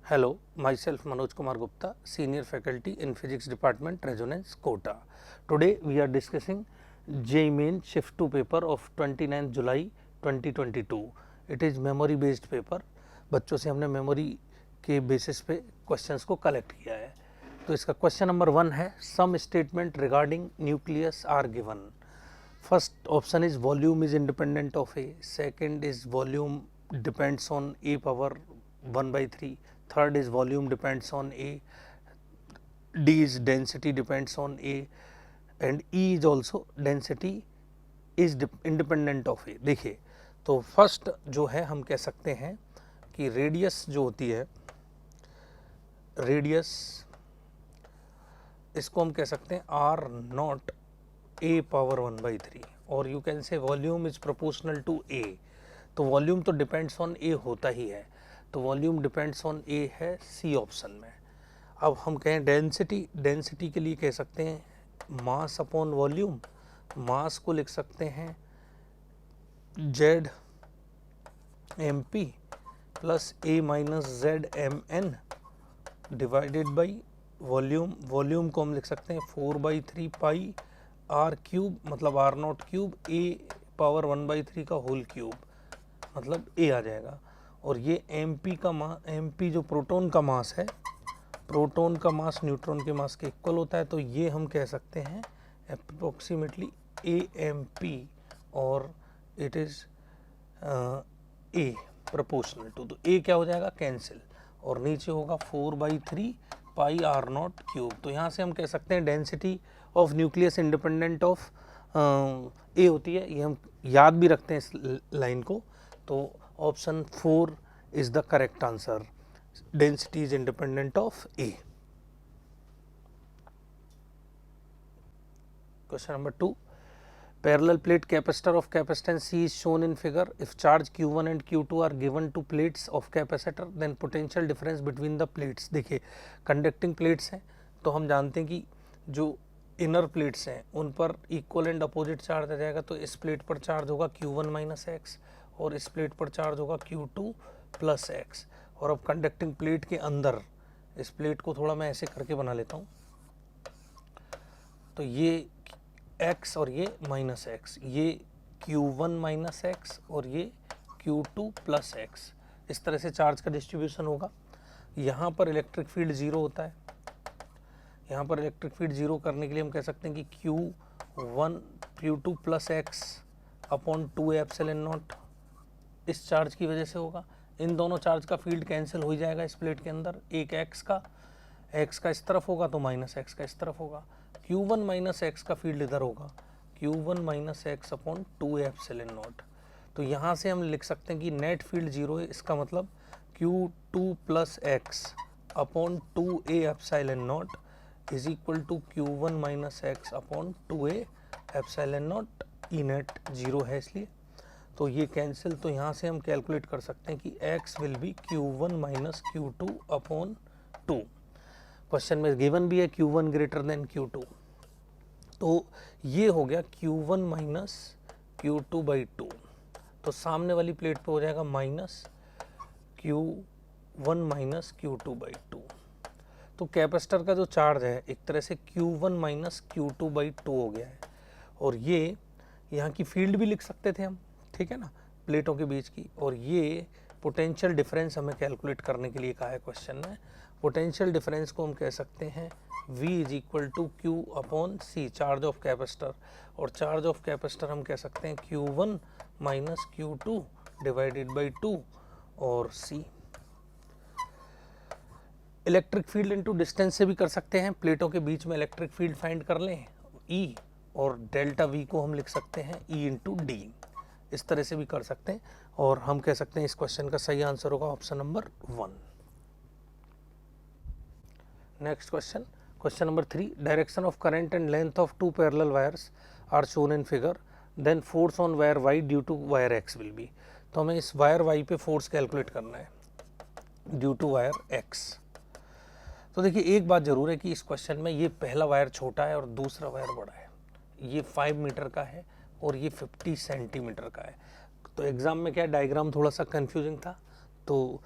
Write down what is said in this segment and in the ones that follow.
Hello, myself Manoj Kumar Gupta, Senior Faculty in Physics Department, Resonance, Kota. Today we are discussing JEE Main Shift 2 paper of 29th July 2022. It is memory based paper. बच्चों से हमने memory के basis पे questions को collect किया है. तो इसका क्वेश्चन नंबर 1 है, some statement regarding nucleus are given. First option is volume is independent of A, second is volume depends on A power 1/3, third is volume depends on A, D is density depends on A and E is also density is independent of A. देखिए तो first जो है हम कह सकते हैं कि radius जो होती है, रेडियस इसको हम कह सकते हैं R नॉट A पावर 1/3 और you can say volume is proportional to A. तो वॉल्यूम तो डिपेंड्स ऑन A होता ही है, तो वॉल्यूम डिपेंड्स ऑन ए है सी ऑप्शन में. अब हम कहें डेंसिटी, डेंसिटी के लिए कह सकते हैं मास अपॉन वॉल्यूम. मास को लिख सकते हैं Z M P plus A minus Z M N divided by volume. Volume को हम लिख सकते हैं 4/3 पाई आर क्यूब, मतलब R not cube, A power 1/3 का होल क्यूब, मतलब ए आ जाएगा. और ये mp का mp जो प्रोटॉन का मास है, प्रोटॉन का मास न्यूट्रॉन के मास के इक्वल होता है, तो ये हम कह सकते हैं अप्रोक्सीमेटली amp और it is a proportional to. तो a क्या हो जाएगा, कैंसिल, और नीचे होगा 4/3 पाई आर नॉट क्यूब. तो यहाँ से हम कह सकते हैं density of nucleus independent of a होती है. ये हम याद भी रखते हैं इस लाइन को. तो option 4 is the correct answer. Density is independent of A. Question number 2. Parallel plate capacitor of capacitance C is shown in figure. If charge Q1 and Q2 are given to plates of capacitor, then potential difference between the plates. देखिए conducting plates हैं, तो हम जानते हैं कि जो inner plates हैं उन पर इक्वल एंड अपोजिट चार्ज आ जाएगा. तो इस प्लेट पर चार्ज होगा Q1 माइनस एक्स और इस प्लेट पर चार्ज होगा Q2 प्लस एक्स. और अब कंडक्टिंग प्लेट के अंदर इस प्लेट को थोड़ा मैं ऐसे करके बना लेता हूँ. तो ये x और ये माइनस एक्स, ये Q1 माइनस एक्स और ये Q2 प्लस एक्स. इस तरह से चार्ज का डिस्ट्रीब्यूशन होगा. यहाँ पर इलेक्ट्रिक फील्ड जीरो होता है. यहाँ पर इलेक्ट्रिक फील्ड जीरो करने के लिए हम कह सकते हैं कि Q2 plus X upon 2 epsilon not इस चार्ज की वजह से होगा. इन दोनों चार्ज का फील्ड कैंसिल हो जाएगा इस प्लेट के अंदर. एक x का इस तरफ होगा तो माइनस एक्स का इस तरफ होगा. Q1 माइनस एक्स का फील्ड इधर होगा, Q1 minus X upon 2 epsilon not. तो यहाँ से हम लिख सकते हैं कि नेट फील्ड जीरो है. इसका मतलब Q2 plus X upon 2a epsilon not is equal to Q1 minus X upon 2a epsilon not. E net zero है इसलिए तो ये कैंसिल. तो यहाँ से हम कैलकुलेट कर सकते हैं कि x will B Q1 minus Q2 upon 2. Question में गिवन भी है Q1 ग्रेटर देन Q2. तो ये हो गया Q1 माइनस Q2/2. तो सामने वाली प्लेट पे हो जाएगा माइनस Q1 माइनस Q2/2. तो कैपेसिटर का जो चार्ज है एक तरह से Q1 माइनस Q2/2 हो गया है. और ये यहाँ की फील्ड भी लिख सकते थे हम, ठीक है ना, प्लेटों के बीच की. और ये पोटेंशियल डिफरेंस हमें कैलकुलेट करने के लिए कहा है क्वेश्चन में. पोटेंशियल डिफरेंस को हम कह सकते हैं V is equal to Q upon C, charge of capacitor. और चार्ज ऑफ कैपेसिटर हम कह सकते हैं Q1 minus Q2 divided by 2 और C. Electric field into distance से भी कर सकते हैं. प्लेटों के बीच में इलेक्ट्रिक फील्ड फाइंड कर लें E, और डेल्टा V को हम लिख सकते हैं E इंटू D. इस तरह से भी कर सकते हैं. और हम कह सकते हैं इस क्वेश्चन का सही आंसर होगा option number 1. Next question, question number 3. Direction of current and length of 2 parallel wires are shown in figure, then force on wire Y due to wire X will be. तो हमें इस wire Y पे force calculate करना है due to wire X. तो देखिए एक बात जरूर है कि इस क्वेश्चन में ये पहला वायर छोटा है और दूसरा वायर बड़ा है. ये 5 मीटर का है और ये 50 सेंटीमीटर का है. तो एग्जाम में क्या डायग्राम थोड़ा सा कंफ्यूजिंग था. तो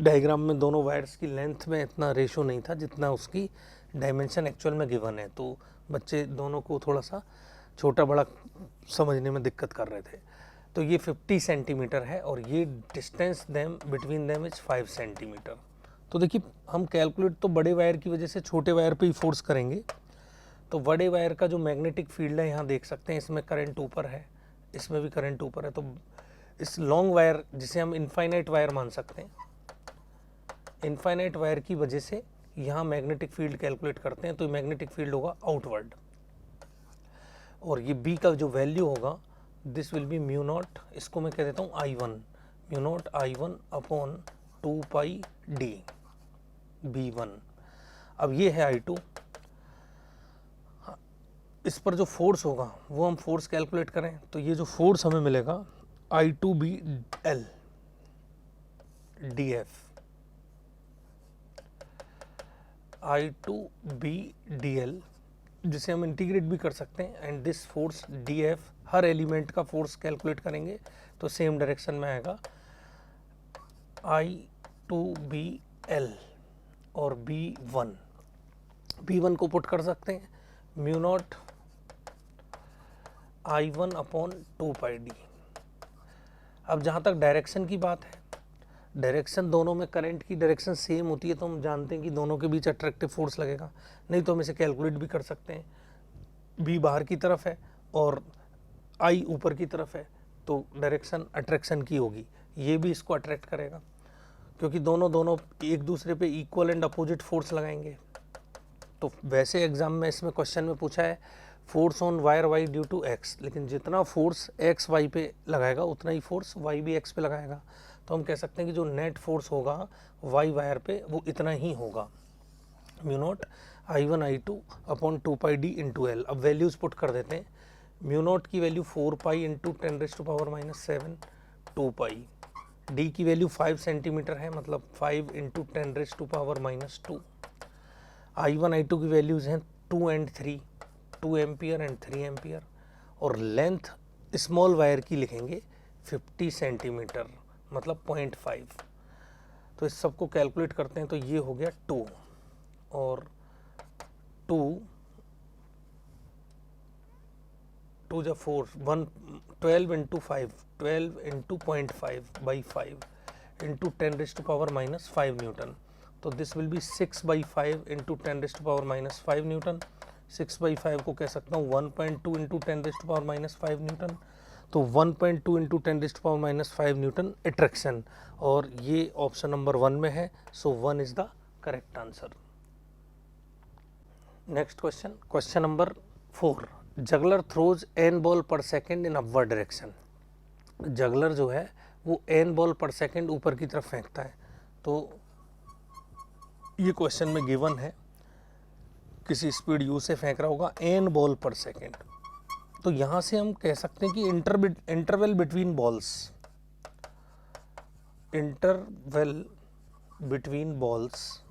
डायग्राम में दोनों वायर्स की लेंथ में इतना रेशो नहीं था जितना उसकी डायमेंशन एक्चुअल में गिवन है, तो बच्चे दोनों को थोड़ा सा छोटा बड़ा समझने में दिक्कत कर रहे थे। तो ये 50 सेंटीमीटर है और ये distance them between them is 5 centimetre. तो देखिए हम कैलकुलेट तो बड़े वायर की वजह से छोटे वायर पे ही फोर्स करेंगे। तो बड़े वायर का जो मैग्नेटिक फील्ड है यहाँ देख सकते हैं, इसमें करंट ऊपर है, इसमें भी करंट ऊपर है। तो इस लॉन्ग वायर जिसे हम इनफाइनाइट वायर मान सकते हैं, इनफाइनाइट वायर की वजह से यहाँ मैग्नेटिक फील्ड कैलकुलेट करते हैं तो मैग्नेटिक फील्ड होगा आउटवर्ड, और ये बी का जो वैल्यू होगा this will B mu naught, इसको मैं कह देता हूँ I1, mu not I1 upon 2 pi D B1। अब ये है I2, इस पर जो फोर्स होगा वो हम फोर्स कैलकुलेट करें तो ये जो फोर्स हमें मिलेगा I2BL DF, I2BDL, जिसे हम इंटीग्रेट भी कर सकते हैं, and this force DF, her element का फोर्स कैलकुलेट करेंगे तो सेम डायरेक्शन में आएगा I2BL और B1 को पुट कर सकते हैं mu not I1 upon 2 pi D. अब जहाँ तक डायरेक्शन की बात है, डायरेक्शन दोनों में करंट की डायरेक्शन सेम होती है तो हम जानते हैं कि दोनों के बीच अट्रैक्टिव फोर्स लगेगा, नहीं तो हम इसे कैलकुलेट भी कर सकते हैं। बी बाहर की तरफ है और आई ऊपर की तरफ है तो डायरेक्शन अट्रैक्शन की होगी, ये भी इसको अट्रैक्ट करेगा क्योंकि दोनों एक दूसरे पे इक्वल एंड अपोजिट फोर्स लगाएंगे। तो वैसे एग्जाम में इसमें क्वेश्चन में पूछा है force on wire Y due to X, लेकिन जितना फोर्स एक्स वाई पे लगाएगा उतना ही फोर्स वाई भी एक्स पे लगाएगा, तो हम कह सकते हैं कि जो नेट फोर्स होगा वाई वायर पे वो इतना ही होगा mu not I1 I2 upon 2 pi D into L. अब वैल्यूज पुट कर देते हैं, म्यू नॉट की value 4 pi into 10⁻⁻7 2 pi, D की वैल्यू 5 सेंटीमीटर है मतलब 5 इंटू 10⁻⁻2, I1 I2 की वैल्यूज हैं 2 एंड 3, 2 एम्पियर एंड 3 एम्पियर, और लेंथ स्मॉल वायर की लिखेंगे 50 सेंटीमीटर मतलब 0.5। तो इस सब को कैलकुलेट करते हैं तो ये हो गया 2 और 2 जा 4 1 12 into 5 12 into 0.5 by 5 into 10⁻⁻5 newton, तो this will be 6/5 into 10⁻⁻5 newton. 6/5 को कह सकता हूँ 1.2 इंटू 10⁻⁻5 न्यूटन, तो 1.2 इंटू 10⁻⁻5 न्यूटन अट्रैक्शन, और ये ऑप्शन नंबर 1 में है, so 1 is the correct answer. Next question, question number 4, juggler throws n ball per second in upward direction. Juggler जो है वो n बॉल पर सेकेंड ऊपर की तरफ फेंकता है, तो ये क्वेश्चन में गिवन है किसी स्पीड u से फेंक रहा होगा n बॉल पर सेकेंड। तो यहाँ से हम कह सकते हैं कि interval between balls, interval between balls,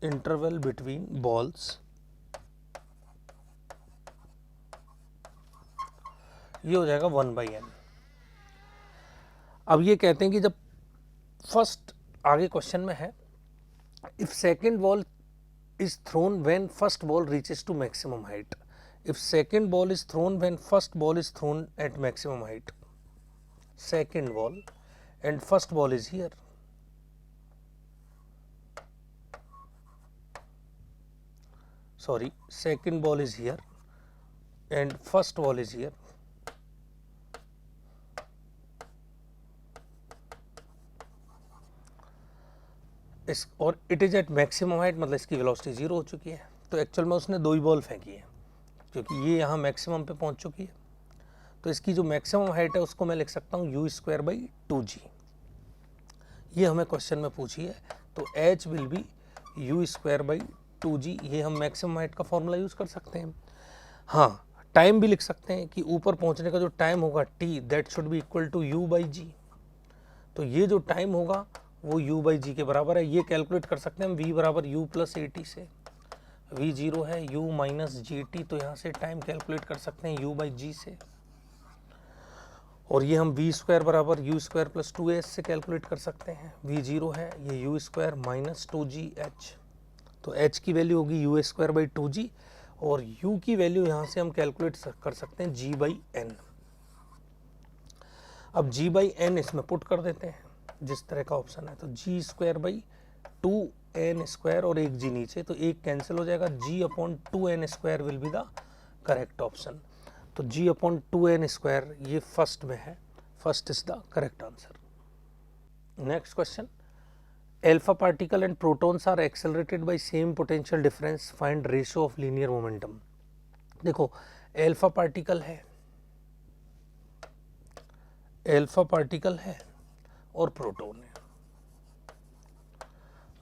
interval between balls, ये हो जाएगा 1/n। अब ये कहते हैं कि जब फर्स्ट, आगे क्वेश्चन में है if second ball is thrown when first ball reaches to maximum height, if second ball is thrown when first ball is thrown at maximum height, second ball and first ball is here, sorry, second ball is here and first ball is here, इस और it is at maximum height, मतलब इसकी velocity 0 हो चुकी है, तो actual में उसने 2 ही बॉल फेंकी है क्योंकि ये यहाँ मैक्सिमम पे पहुँच चुकी है, तो इसकी जो मैक्सिमम हाइट है उसको मैं लिख सकता हूँ u²/2g। ये हमें क्वेश्चन में पूछी है, तो h विल बी u²/2g, ये हम मैक्सिमम हाइट का फॉर्मूला यूज़ कर सकते हैं। हाँ, टाइम भी लिख सकते हैं कि ऊपर पहुँचने का जो टाइम होगा t, that should be equal to u/g, तो ये जो टाइम होगा वो u/g के बराबर है। ये कैलकुलेट कर सकते हैं हम v बराबर u + at से, v 0 है, u - gt, तो यहाँ से टाइम कैलकुलेट कर सकते हैं u/g से, और ये हम वी स्क्वायर बराबर यू स्क्वायर प्लस 2s से कैलकुलेट कर सकते हैं। वी जीरो है, ये यू स्क्वायर माइनस 2gh, तो h की वैल्यू होगी यू स्क्वायर बाई 2g, और u की वैल्यू यहाँ से हम कैलकुलेट कर सकते हैं g बाई एन। अब g बाई एन इसमें पुट कर देते हैं जिस तरह का ऑप्शन है, तो जी स्क्वायर बाई 2n स्क्वायर और एक g नीचे, तो एक कैंसिल हो जाएगा, g upon 2n square will be the correct option. तो g अपॉन 2n स्क्वायर ये फर्स्ट में है, first is the correct answer. Next question, alpha particle and protons are accelerated by same potential difference, find ratio of linear momentum. देखो alpha particle है, alpha particle है और proton है,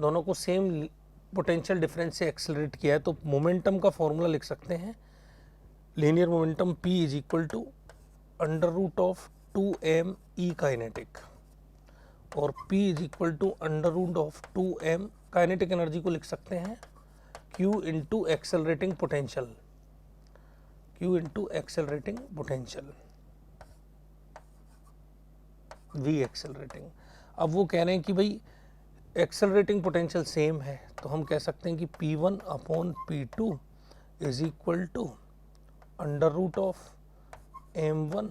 दोनों को सेम पोटेंशियल डिफरेंस से एक्सेलरेट किया है, तो मोमेंटम का फॉर्मूला लिख सकते हैं, linear momentum P is equal to under root of 2m E kinetic, और P is equal to under root of 2m kinetic energy को लिख सकते हैं Q into accelerating potential, Q into accelerating potential, V accelerating. अब वो कह रहे हैं कि भाई एक्सेलरेटिंग पोटेंशियल सेम है, तो हम कह सकते हैं कि P1 upon P2 is equal to under root of m1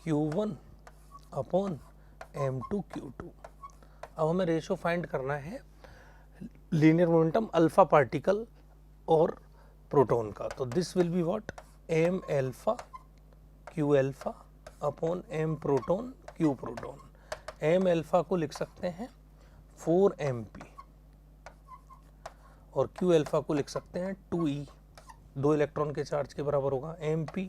q1 upon m2 q2। अब हमें रेशो फाइंड करना है लीनियर मोमेंटम अल्फा पार्टिकल और प्रोटॉन का, तो this will be what, m alpha q alpha upon m proton q proton. m alpha को लिख सकते हैं 4mp और q अल्फा को लिख सकते हैं 2e, 2 इलेक्ट्रॉन के चार्ज के बराबर होगा mp,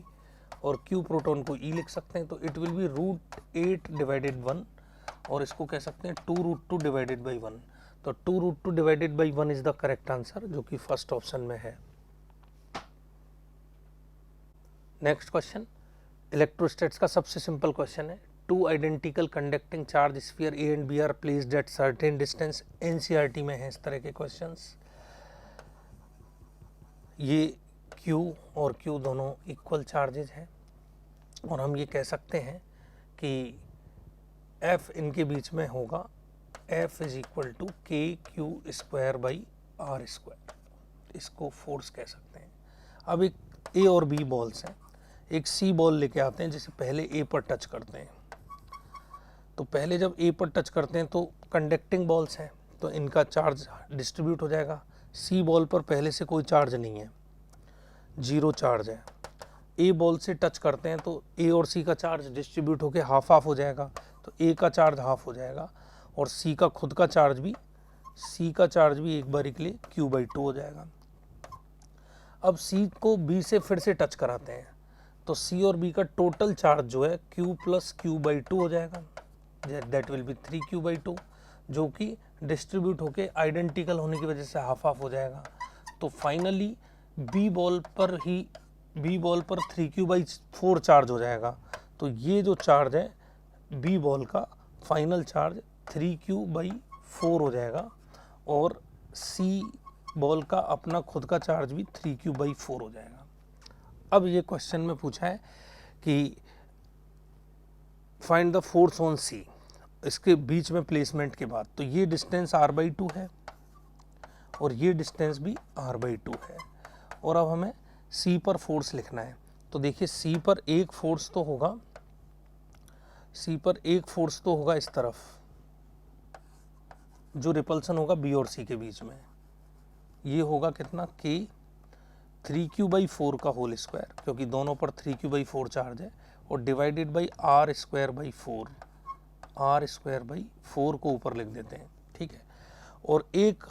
और q प्रोटॉन को e लिख सकते हैं, तो it will be root 8 divided 1, और इसको कह सकते हैं 2 रूट 2 डिवाइडेड बाई 1, तो 2 root 2 divided by 1 is the correct answer, जो कि फर्स्ट ऑप्शन में है। नेक्स्ट क्वेश्चन, इलेक्ट्रोस्टैट्स का सबसे सिंपल क्वेश्चन है, two identical conducting charge sphere A and B are placed at certain distance, NCERT में है इस तरह के क्वेश्चंस। ये Q और Q दोनों इक्वल चार्जेज हैं, और हम ये कह सकते हैं कि F इनके बीच में होगा, F is equal to K Q square by R square, इसको फोर्स कह सकते हैं। अब एक A और B बॉल्स हैं, एक C बॉल लेके आते हैं जिसे पहले A पर टच करते हैं, तो पहले जब A पर टच करते हैं तो कंडक्टिंग बॉल्स हैं, तो इनका चार्ज डिस्ट्रीब्यूट हो जाएगा। C बॉल पर पहले से कोई चार्ज नहीं है, जीरो चार्ज है। A बॉल से टच करते हैं तो A और C का चार्ज डिस्ट्रीब्यूट होकर हाफ हाफ हो जाएगा, तो A का चार्ज हाफ हो जाएगा, और C का खुद का चार्ज भी, C का चार्ज भी एक बार के लिए Q/2 हो जाएगा। अब C को B से फिर से टच कराते हैं, तो C और B का टोटल चार्ज जो है Q प्लस Q/2 हो जाएगा, दैट विल बी 3Q/2, जो कि डिस्ट्रीब्यूट होके आइडेंटिकल होने की वजह से हाफ हाफ हो जाएगा। तो फाइनली बी बॉल पर 3Q/4 चार्ज हो जाएगा, तो ये जो चार्ज है बी बॉल का फाइनल चार्ज 3Q/4 हो जाएगा, और सी बॉल का अपना खुद का चार्ज भी 3Q/4 हो जाएगा। अब ये क्वेश्चन में पूछा है कि फाइंड द फोर्स ऑन सी, इसके बीच में प्लेसमेंट के बाद, तो ये डिस्टेंस r/2 है और ये डिस्टेंस भी r/2 है, और अब हमें C पर फोर्स लिखना है। तो देखिए C पर एक फोर्स तो होगा, C पर एक फोर्स तो होगा इस तरफ, जो रिपल्सन होगा B और C के बीच में, ये होगा कितना K 3Q/4 का होल स्क्वायर, क्योंकि दोनों पर 3Q/4 चार्ज है, और डिवाइडेड बाई r²/4, r²/4 को ऊपर लिख देते हैं, ठीक है। और एक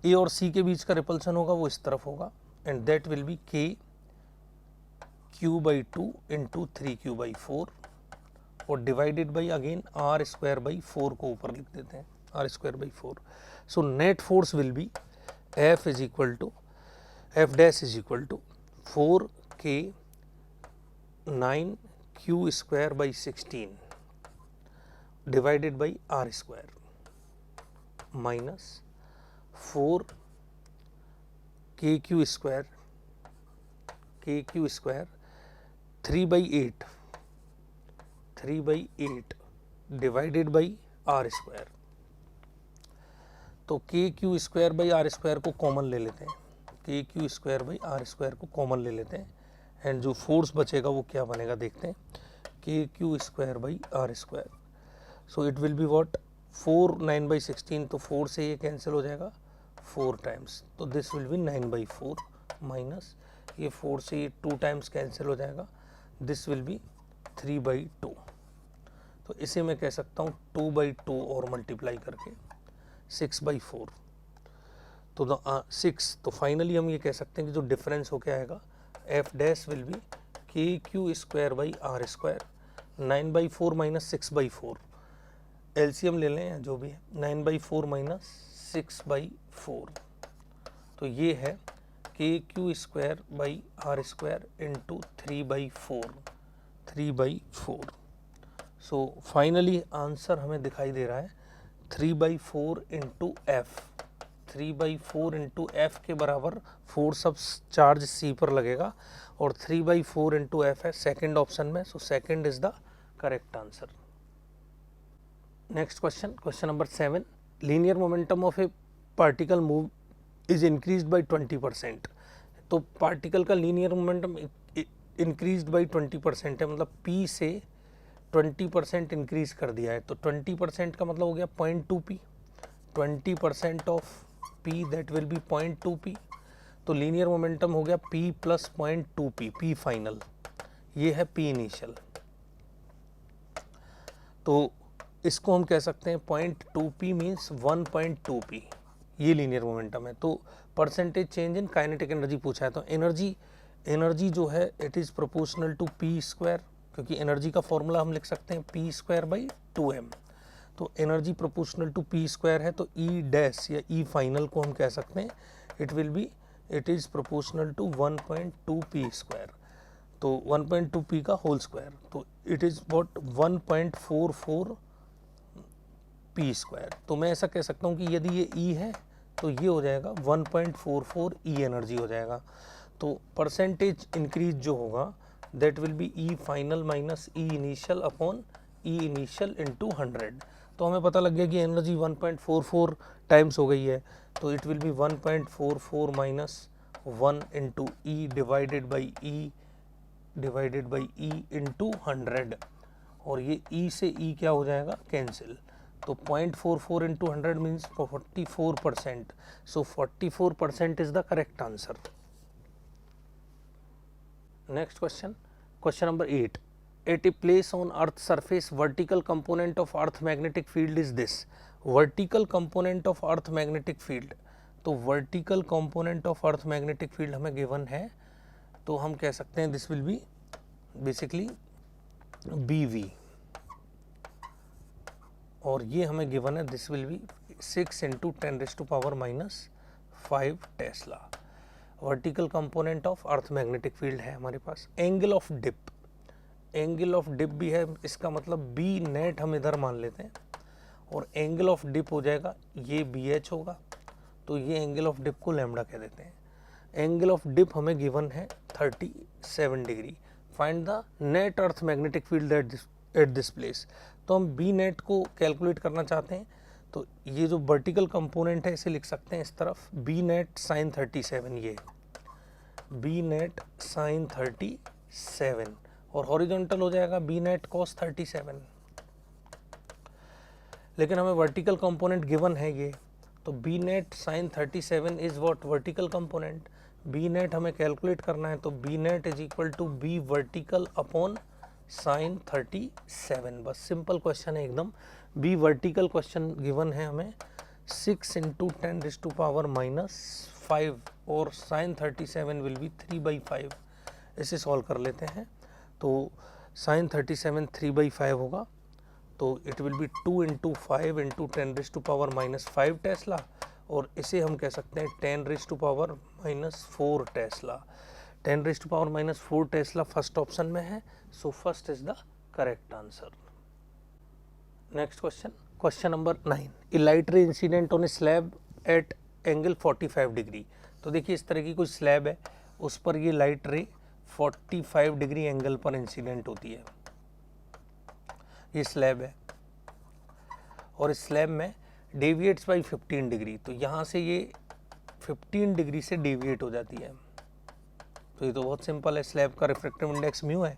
A और C के बीच का रिपल्सन होगा वो इस तरफ होगा, and that will B K Q/2 into 3Q/4, और डिवाइडेड बाई अगेन r²/4 को ऊपर लिख देते हैं, r²/4। So net force will be F is equal to F' is equal to 4K 9Q²/16 divided by r² minus 4KQ² 3/8 3/8 divided by R square. तो K Q square by R square को common ले लेते हैं, K Q square by R square को common ले लेते हैं, and जो फोर्स बचेगा वो क्या बनेगा देखते हैं, K Q square by R square. So it will be what, 4 9/16, तो 4 से ये कैंसिल हो जाएगा 4 टाइम्स, तो दिस विल बी 9/4 माइनस ये 4 से ये 2 टाइम्स कैंसिल हो जाएगा, दिस विल बी 3/2। तो इसे मैं कह सकता हूँ 2/2 और मल्टीप्लाई करके 6/4, तो 6। तो फाइनली हम ये कह सकते हैं कि जो डिफरेंस हो क्या आएगा, F dash will be K Q square by R square, 9/4 minus 6/4, LCM ले लें जो भी है, 9/4 माइनस 6/4, तो ये है K Q square by R square into 3/4। So finally answer हमें दिखाई दे रहा है 3/4 इंटू एफ, 3/4 इंटू एफ के बराबर फोर्स ऑफ चार्ज सी पर लगेगा, और 3/4 इंटू एफ है सेकेंड ऑप्शन में, so second is the correct answer. Next question, question number 7, linear momentum of A particle move is increased by 20%। तो पार्टिकल का linear momentum increased by 20% है, मतलब P से 20% इंक्रीज कर दिया है, तो 20% का मतलब हो गया 0.2p, 20% of p that will B 0.2p, तो लीनियर मोमेंटम हो गया p plus 0.2p, p final, ये है p इनिशियल। तो इसको हम कह सकते हैं 0.2p मीन्स 1.2p, ये लीनियर मोमेंटम है। तो percentage change in kinetic energy पूछा है, तो एनर्जी जो है it is proportional to P square, क्योंकि एनर्जी का फॉर्मूला हम लिख सकते हैं पी स्क्वायर बाई 2m, तो energy proportional to P square है, तो ई डैश या ई फाइनल को हम कह सकते हैं it is proportional to 1.2p square, तो 1.2p का होल स्क्वायर, तो it is what 1.44 P square. तो मैं ऐसा कह सकता हूँ कि यदि ये ई है तो ये हो जाएगा 1.44 ई एनर्जी हो जाएगा। तो परसेंटेज इंक्रीज जो होगा that will be E final minus E initial upon E initial into 100। तो हमें पता लग गया कि एनर्जी 1.44 टाइम्स हो गई है, तो it will B 1.44 minus 1 into E divided by E into 100, और ये ई से ई क्या हो जाएगा कैंसिल, तो 0.44 into 100 means 44%, so 44% is the correct answer. Next question, question number 8, at a place on earth surface vertical component of earth magnetic field is this. Vertical component of earth magnetic field, तो vertical component of earth magnetic field हमें given है, तो हम कह सकते हैं this will be basically BV, और ये हमें गिवन है this will be 6 into 10⁻⁻5 Tesla. Vertical component of earth magnetic field है हमारे पास। एंगल ऑफ डिप भी है, इसका मतलब बी नेट हम इधर मान लेते हैं, और एंगल ऑफ डिप हो जाएगा ये BH होगा, तो ये एंगल ऑफ डिप को लैम्डा कह देते हैं। एंगल ऑफ डिप हमें गिवन है 37 degree. Find the net earth magnetic field at this place. तो हम बी नेट को कैलकुलेट करना चाहते हैं, तो ये जो वर्टिकल कंपोनेंट है इसे लिख सकते हैं इस तरफ बी नेट साइन 37, ये बी नेट साइन 37, और हॉरिजॉन्टल हो जाएगा बी नेट कॉस 37। लेकिन हमें वर्टिकल कंपोनेंट गिवन है ये, तो B net sine 37 is what vertical component. B net हमें कैलकुलेट करना है, तो B net is equal to B vertical upon sine 37। बस सिंपल क्वेश्चन है एकदम। बी वर्टिकल क्वेश्चन गिवन है हमें 6 इंटू 10⁻⁻5, और साइन 37 विल बी 3/5। इसे सॉल्व कर लेते हैं, तो साइन 37 3/5 होगा, तो it will B 2 into 5 into 10⁻⁻5 Tesla, और इसे हम कह सकते हैं 10⁻⁻4 टेस्ला। 10⁻⁻4 टेस्ला फर्स्ट ऑप्शन में है, so first is the correct answer. Next question, question number 9, a light ray incident on a slab at angle 45 degree. तो देखिए इस तरह की कोई स्लैब है, उस पर ये लाइट रे 45 डिग्री एंगल पर इंसिडेंट होती है। ये स्लैब है और इस स्लैब में डेविएट्स बाई 15 डिग्री, तो यहाँ से ये 15 डिग्री से डेविएट हो जाती है। तो ये तो बहुत सिंपल है, स्लैब का रिफ्रैक्टिव इंडेक्स म्यू है,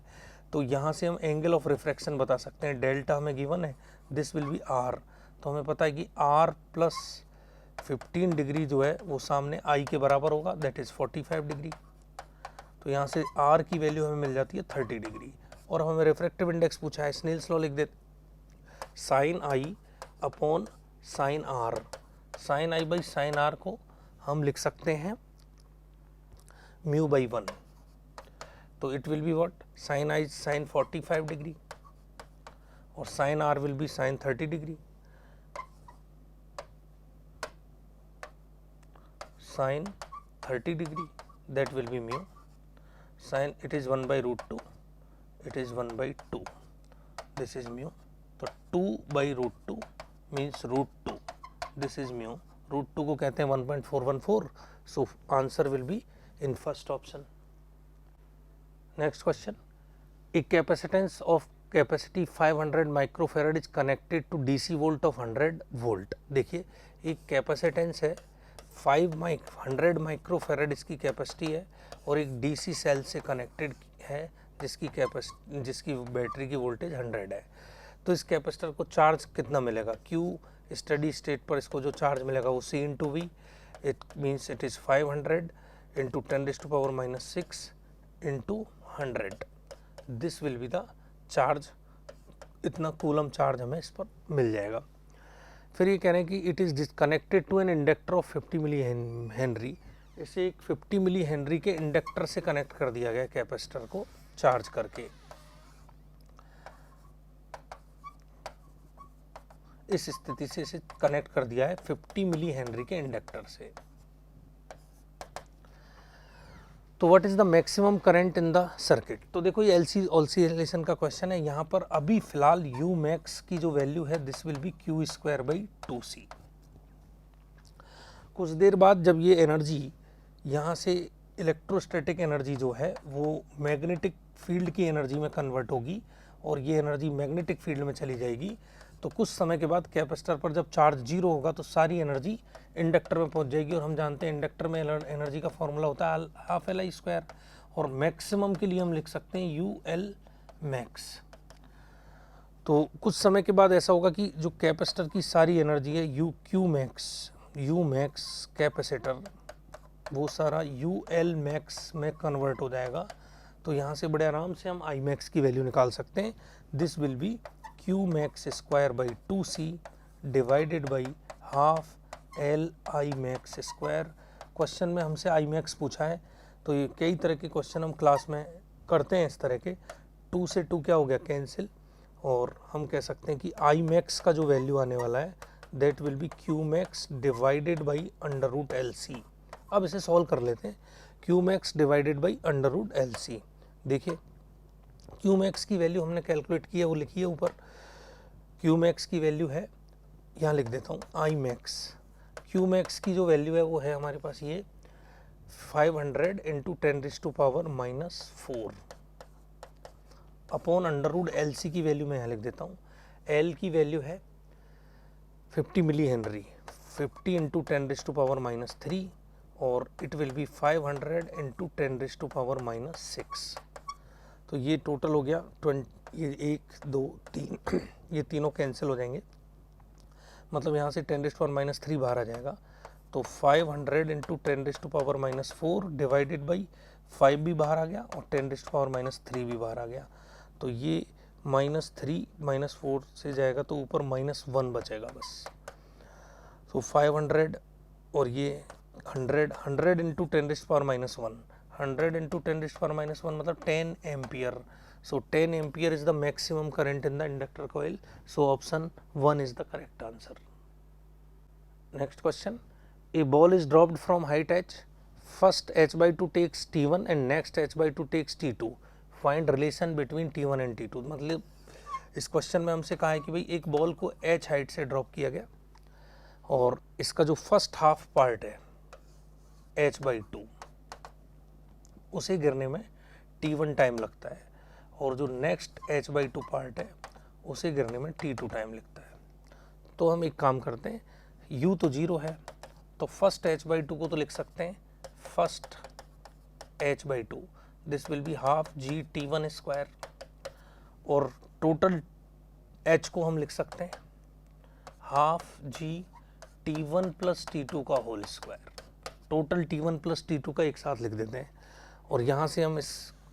तो यहाँ से हम एंगल ऑफ रिफ्रैक्शन बता सकते हैं। डेल्टा हमें गिवन है, दिस विल बी आर, तो हमें पता है कि आर प्लस 15 डिग्री जो है वो सामने आई के बराबर होगा, दैट इज़ 45 डिग्री। तो यहाँ से आर की वैल्यू हमें मिल जाती है 30 डिग्री। और हमें रिफ्रैक्टिव इंडेक्स पूछा है, स्नेल्स लॉ लिख देते, sine i upon sine r. Sine i by sine r को हम लिख सकते हैं म्यू बाई 1, तो it will be what, sine i sine 45 degree और sine r will be sine 30 degree. Sine 30 degree that will be mu, sin it is 1 by root 2, it is 1 by 2, this is mu, तो 2 by root 2 means root 2, this is mu, root 2 को कहते हैं 1.414, so answer will be in first option. Next question, a capacitance of capacity 500 microfarad is connected to DC volt of 100 volt। देखिए एक capacitance है 100 microfarad इसकी capacity है और एक डीसी सेल से कनेक्टेड है जिसकी बैटरी की वोल्टेज 100 है। तो इस कैपेसिटर को चार्ज कितना मिलेगा, क्यू स्टडी स्टेट पर इसको जो चार्ज मिलेगा वो C into V, it means it is 500 into 10⁻⁻6 into 100, this will be the charge, इतना कूलम चार्ज हमें इस पर मिल जाएगा। फिर ये कह रहे हैं कि it is disconnected to an inductor of 50 milli henry, इसे एक 50 मिली हेनरी के इंडक्टर से कनेक्ट कर दिया गया कैपेसिटर को चार्ज करके। इस स्थिति से इसे कनेक्ट कर दिया है 50 मिली हेनरी के इंडक्टर से। तो what is the maximum current in the circuit, तो देखो ये एलसी ऑसिलेशन का क्वेश्चन है। यहाँ पर अभी फिलहाल यू मैक्स की जो वैल्यू है this will be Q square by 2c। कुछ देर बाद जब ये एनर्जी यहाँ से इलेक्ट्रोस्टैटिक एनर्जी जो है वो मैग्नेटिक फील्ड की एनर्जी में कन्वर्ट होगी और ये एनर्जी मैग्नेटिक फील्ड में चली जाएगी, तो कुछ समय के बाद कैपेसिटर पर जब चार्ज 0 होगा तो सारी एनर्जी इंडक्टर में पहुंच जाएगी। और हम जानते हैं इंडक्टर में एनर्जी का फॉर्मूला होता है हाफ एल आई स्क्वायर, और मैक्सिमम के लिए हम लिख सकते हैं यू एल मैक्स। तो कुछ समय के बाद ऐसा होगा कि जो कैपेसिटर की सारी एनर्जी है यू मैक्स कैपेसिटर वो सारा यू एल मैक्स में कन्वर्ट हो जाएगा। तो यहाँ से बड़े आराम से हम आई मैक्स की वैल्यू निकाल सकते हैं, this will be Q max square by 2c divided by half L I max square. Question में हमसे आई मैक्स पूछा है, तो ये कई तरह के क्वेश्चन हम क्लास में करते हैं इस तरह के। 2 से 2 क्या हो गया, कैंसिल, और हम कह सकते हैं कि आई मैक्स का जो वैल्यू आने वाला है that will be Q max divided by under root L C. अब इसे सॉल्व कर लेते हैं, Q max divided by under root L C. देखिए क्यू मैक्स की वैल्यू हमने कैलकुलेट की है, वो लिखी है ऊपर। क्यू मैक्स की वैल्यू है, यहाँ लिख देता हूँ आई मैक्स। क्यू मैक्स की जो वैल्यू है वो है हमारे पास ये 500 into 10⁻⁻4 upon under root L C की वैल्यू मैं यहाँ लिख देता हूँ। एल की वैल्यू है 50 मिली हेनरी, 50 इंटू 10⁻⁻3 और इट विल बी 500 इंटू 10⁻⁻6। तो ये टोटल हो गया 20, ये 1 2 3 ये तीनों कैंसिल हो जाएंगे, मतलब यहाँ से 10⁻³ बाहर आ जाएगा। तो 500 इंटू 10⁻⁻4 डिवाइडेड बाई 5 भी बाहर आ गया और 10⁻³ भी बाहर आ गया। तो ये -3 -4 से जाएगा तो ऊपर -1 बचेगा बस। तो 500 और ये 100 इंटू 10⁻⁻1 100 इंटू 10⁻⁻1 मतलब 10 ampere. So 10 ampere is the maximum current in the inductor coil. So option 1 is the correct answer. Next question. A ball is dropped from height h. First h by 2 takes t1 and next h by 2 takes t2. Find relation between t1 and t2. मतलब इस question में हमसे कहा है कि भाई एक ball को h हाइट से ड्रॉप किया गया और इसका जो फर्स्ट हाफ पार्ट है h by 2 उसे गिरने में t1 टाइम लगता है और जो नेक्स्ट h by 2 पार्ट है उसे गिरने में T2 टाइम लगता है। तो हम एक काम करते हैं, U तो 0 है तो फर्स्ट h/2 को तो लिख सकते हैं first h/2, this will be half g T1 square, और टोटल h को हम लिख सकते हैं half g T1 plus T2 का whole square. Total T1 plus T2 का एक साथ लिख देते हैं, और यहाँ से हम इस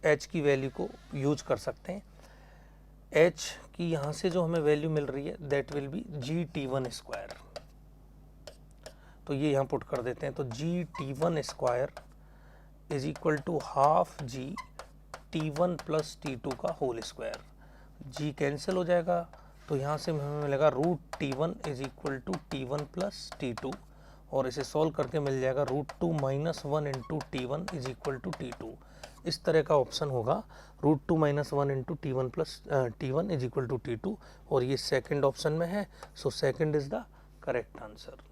h की वैल्यू को यूज कर सकते हैं। h की यहाँ से जो हमें वैल्यू मिल रही है that will B g T1 square, तो ये यहाँ पुट कर देते हैं। तो g T1 square is equal to half g T1 plus T2 का होल स्क्वायर। g कैंसिल हो जाएगा तो यहाँ से हमें मिलेगा root T1 is equal to T1 plus T2, और इसे सॉल्व करके मिल जाएगा root 2 minus 1 into T1 is equal to T2। इस तरह का ऑप्शन होगा root 2 minus 1 into T1 plus T1 is equal to T2, और ये सेकंड ऑप्शन में है। So second is the correct answer.